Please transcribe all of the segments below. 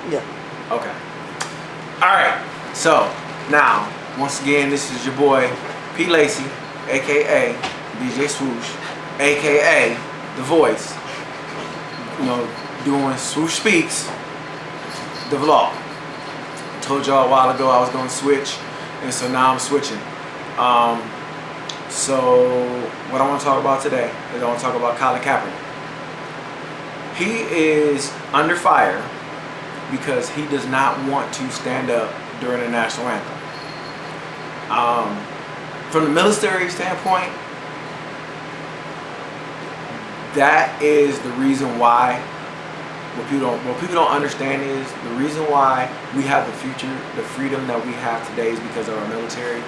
Yeah. Okay. All right. So now, once again, this is your boy P. Lacy, aka DJ Swoosh, aka The Voice. You know, doing Swoosh Speaks, the vlog. I told y'all a while ago I was gonna switch, and so now I'm switching. So what I want to talk about today is I want to talk about Colin Kapernick. He is under fire because he does not want to stand up during the national anthem. From the military standpoint, that is the reason why. What people don't understand is the reason why we have the future, the freedom that we have today is because of our military.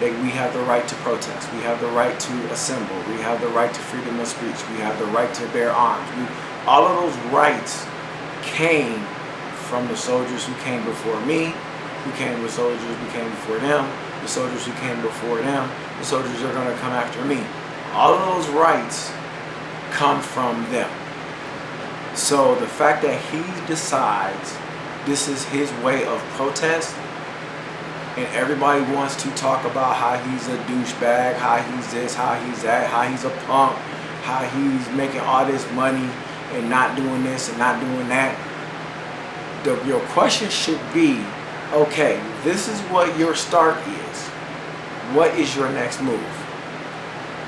We have the right to protest. We have the right to assemble. We have the right to freedom of speech. We have the right to bear arms. All of those rights came from the soldiers who came before me, who came with soldiers who came before them, the soldiers who came before them, the soldiers who are going to come after me. All of those rights come from them. So the fact that he decides this is his way of protest, and everybody wants to talk about how he's a douchebag, how he's this, how he's that, how he's a punk, how he's making all this money and not doing this and not doing that. Your question should be, okay, this is what your start is. What is your next move?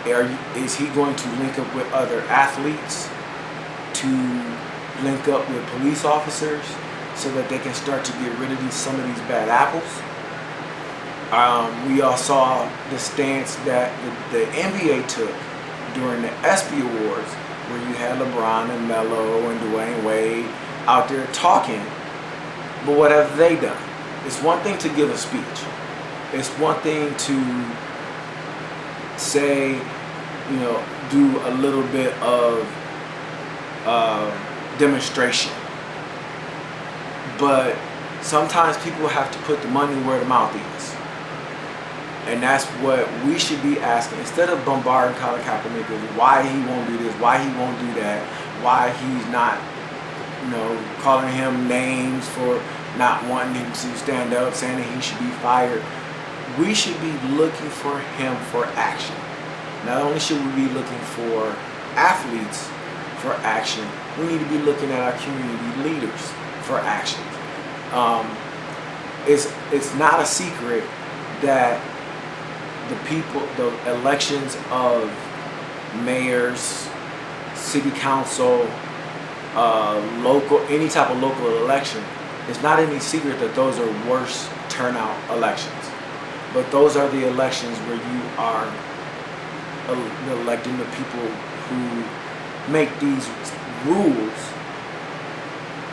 Is he going to link up with other athletes, to link up with police officers so that they can start to get rid of some of these bad apples? We all saw the stance that the NBA took during the ESPY Awards, where you had LeBron and Melo and Dwayne Wade out there talking, but what have they done? It's one thing to give a speech. It's one thing to say, you know, do a little bit of demonstration. But sometimes people have to put the money where the mouth is. And that's what we should be asking. Instead of bombarding Colin Kaepernick with why he won't do this, why he won't do that, why he's not, you know, calling him names for not wanting him to stand up, saying that he should be fired. We should be looking for him for action. Not only should we be looking for athletes for action, we need to be looking at our community leaders for action. It's not a secret that the elections of mayors, city council, local, any type of local election, it's not any secret that those are worse turnout elections. But those are the elections where you are electing the people who make these rules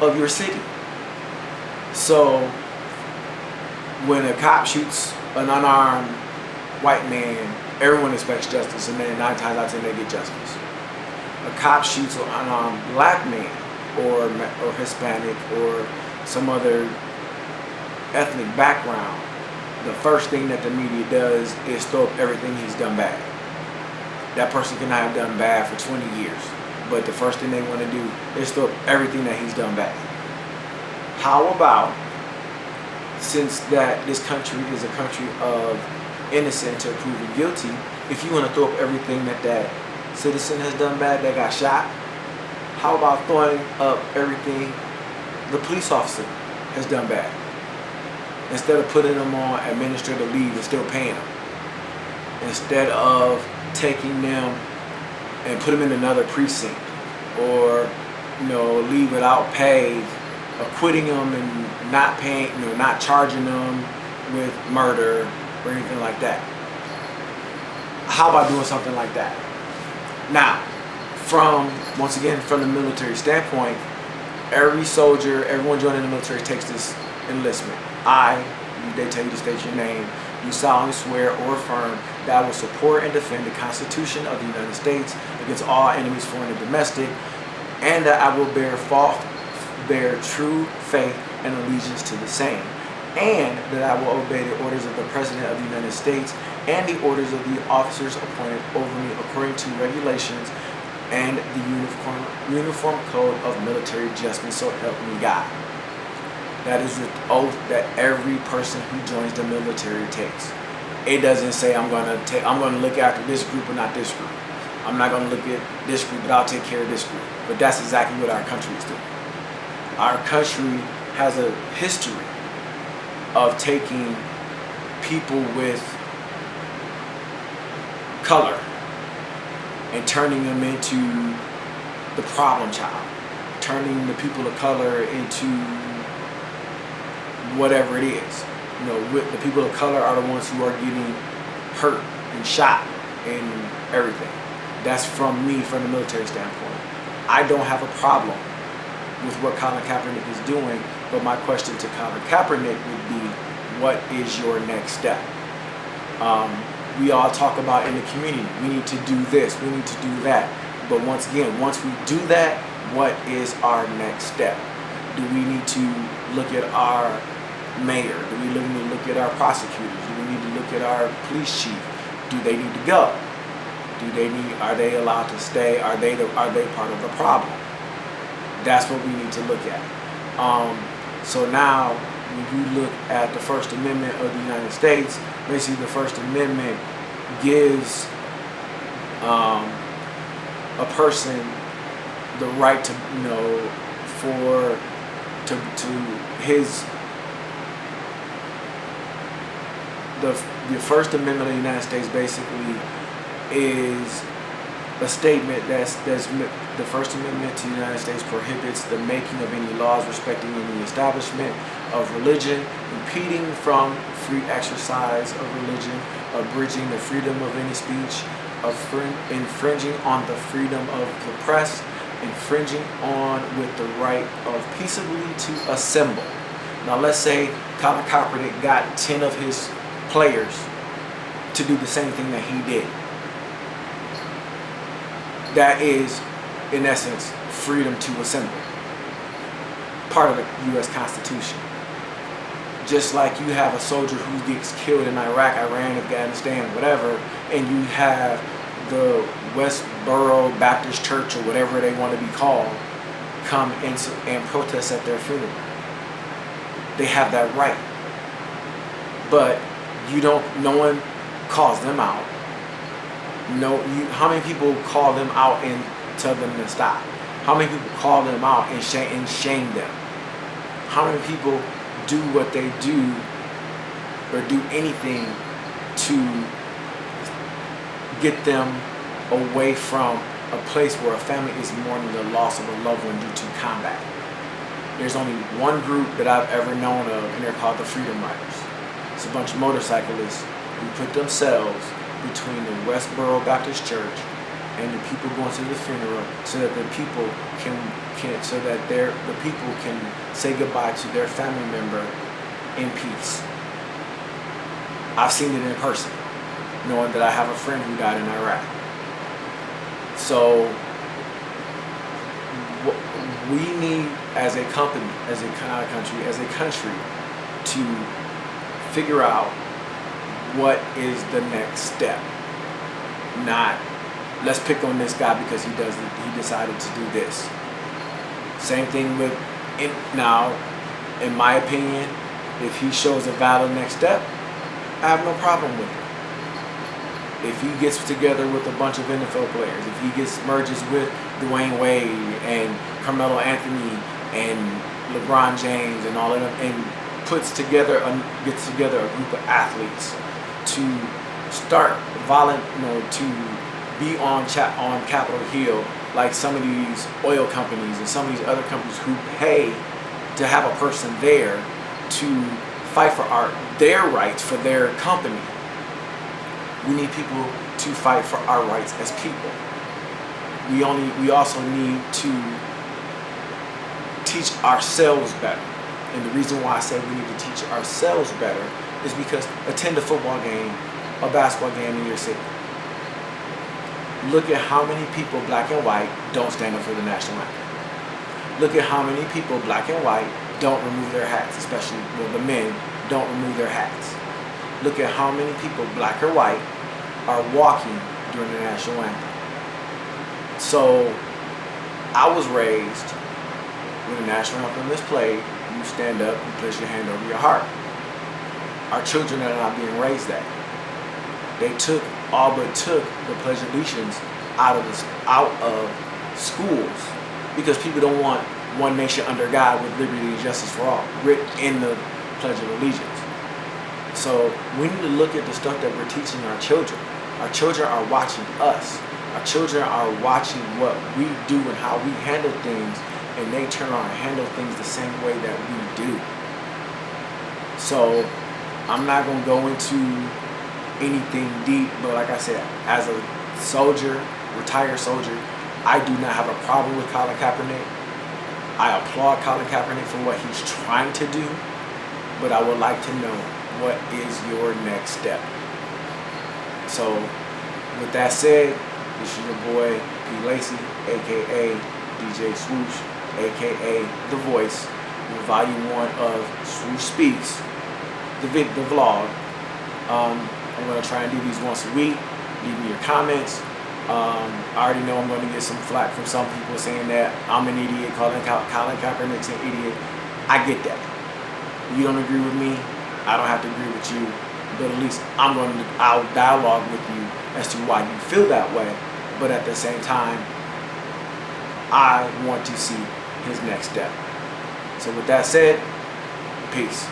of your city. So when a cop shoots an unarmed white man, everyone expects justice, and then 9 times out of 10 they get justice. A cop shoots an unarmed black man or Hispanic or some other ethnic background, the first thing that the media does is throw up everything he's done bad. That person cannot have done bad for 20 years, but the first thing they want to do is throw up everything that he's done bad. How about, since that this country is a country of innocent to proven guilty, if you want to throw up everything that citizen has done bad that got shot, how about throwing up everything the police officer has done bad, instead of putting them on administrative leave and still paying them, instead of taking them and put them in another precinct, or, you know, leave without pay, acquitting them and not paying, you know, not charging them with murder or anything like that. How about doing something like that? Now, once again, from the military standpoint, every soldier, everyone joining the military takes this enlistment. They tell you to state your name. You solemnly swear or affirm that I will support and defend the Constitution of the United States against all enemies, foreign and domestic, and that I will bear true faith and allegiance to the same, and that I will obey the orders of the President of the United States and the orders of the officers appointed over me according to regulations and the Uniform Code of Military Adjustment, so help me God. That is the oath that every person who joins the military takes. It doesn't say I'm going to look after this group or not this group. I'm not going to look at this group, but I'll take care of this group. But that's exactly what our country is doing. Our country has a history of taking people with color and turning them into the problem child, turning the people of color into whatever it is. You know, the people of color are the ones who are getting hurt and shot and everything. That's from me, from the military standpoint. I don't have a problem with what Colin Kapernick is doing, but my question to Colin Kaepernick would be, what is your next step? We all talk about in the community, we need to do this, we need to do that. But once again, once we do that, what is our next step? Do we need to look at our mayor? Do we need to look at our prosecutors? Do we need to look at our police chief? Do they need to go? Are they allowed to stay? Are they part of the problem? That's what we need to look at. So now, when you look at the First Amendment of the United States, basically the First Amendment gives a person the right to, you know, the First Amendment of the United States basically is a statement that's the First Amendment to the United States prohibits the making of any laws respecting any establishment of religion, impeding from free exercise of religion, abridging the freedom of any speech, infringing on the freedom of the press, infringing on with the right of peaceably to assemble. Now let's say Colin Kaepernick got 10 of his players to do the same thing that he did. That is, in essence, freedom to assemble. Part of the U.S. Constitution. Just like you have a soldier who gets killed in Iraq, Iran, Afghanistan, whatever, and you have the Westboro Baptist Church or whatever they want to be called come and protest at their funeral. They have that right. But no one calls them out. How many people call them out and tell them to stop? How many people call them out and shame them? How many people do what they do or do anything to get them away from a place where a family is mourning the loss of a loved one due to combat? There's only one group that I've ever known of, and they're called the Freedom Riders. It's a bunch of motorcyclists who put themselves between the Westboro Baptist Church and the people going to the funeral, so that the people can say goodbye to their family member in peace. I've seen it in person, knowing that I have a friend who died in Iraq. So we need, as a company, as a country, to figure out what is the next step. Not, let's pick on this guy because he decided to do this. Same thing with now, in my opinion, if he shows a valid next step, I have no problem with it. If he gets together with a bunch of NFL players, if he merges with Dwayne Wade and Carmelo Anthony and LeBron James and all of them, and gets together a group of athletes to start to be on Capitol Hill, like some of these oil companies and some of these other companies who pay to have a person there to fight for their rights for their company. We need people to fight for our rights as people. We also need to teach ourselves better. And the reason why I say we need to teach ourselves better is because attend a football game, a basketball game in your city. Look at how many people, black and white, don't stand up for the national anthem. Look at how many people, black and white, don't remove their hats, especially the men don't remove their hats. Look at how many people, black or white, are walking during the national anthem. So I was raised when the national anthem is played, you stand up, you place your hand over your heart. Our children are not being raised that. They all but took the Pledge of Allegiance out of schools because people don't want one nation under God with liberty and justice for all written in the Pledge of Allegiance. So we need to look at the stuff that we're teaching our children. Our children are watching us. Our children are watching what we do and how we handle things, and they turn around and handle things the same way that we do. So I'm not going to go into anything deep, but like I said, as a soldier, retired soldier, I do not have a problem with Colin Kaepernick. I applaud Colin Kaepernick for what he's trying to do, but I would like to know, what is your next step? So with that said, this is your boy P. Lacy, aka DJ Swoosh, aka The Voice, with volume 1 of Swoosh Speaks, the vlog. I'm going to try and do these once a week. Leave me your comments. I already know I'm going to get some flack from some people saying that I'm an idiot, Colin Kaepernick's an idiot. I get that. You don't agree with me, I don't have to agree with you, but at least I'll dialogue with you as to why you feel that way. But at the same time, I want to see his next step. So with that said, peace.